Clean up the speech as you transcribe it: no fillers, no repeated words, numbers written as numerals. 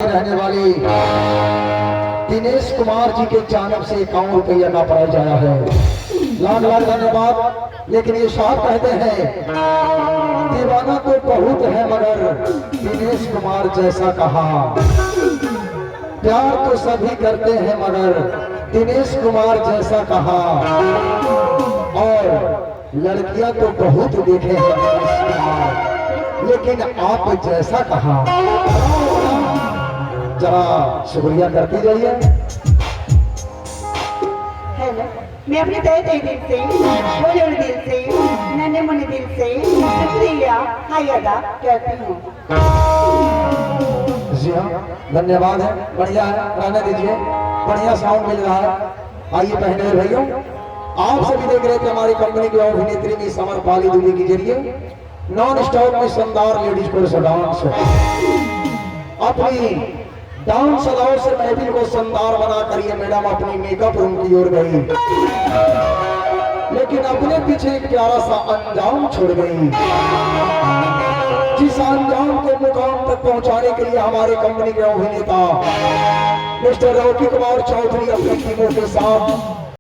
रहने वाले दिनेश कुमार जी के जानब से 51 रुपया का प्राइज आया है। लाख लाख धन्यवाद। लेकिन ये साहब कहते हैं दीवाना तो बहुत है मगर दिनेश कुमार जैसा कहा, प्यार तो सभी करते हैं मगर दिनेश कुमार जैसा कहा, और लड़कियां तो बहुत देखे हैं दिनेश कुमार, लेकिन आप जैसा कहा। जरा शुक्रिया करती जाइए। मैं अपने तहे तहे दिल से, बोले दिल से, नन्हे मुन्ने दिल से शुक्रिया हाय अदा करती हूँ। जी हाँ, धन्यवाद है, बढ़िया है, रहने दीजिए, बढ़िया साउंड मिल रहा है। आइए बहने भाइयों, आप सभी देख रहे थे हमारी कंपनी की अभिनेत्री की समर पाली दूरी के जरिए नॉन स्टॉप में शानदार लेडीज कोर्स डांस अपनी डांस अदाओं से महफिल को शानदार बना कर ये मैडम अपनी मेकअप रूम की ओर गई, लेकिन अपने पीछे एक प्यारा सा अंजाम छोड़ गई, जिस अंजाम को मुकाम तक पहुंचाने के लिए हमारे कंपनी के अभिनेता मिस्टर रॉकी कुमार चौधरी अपनी टीमों के साथ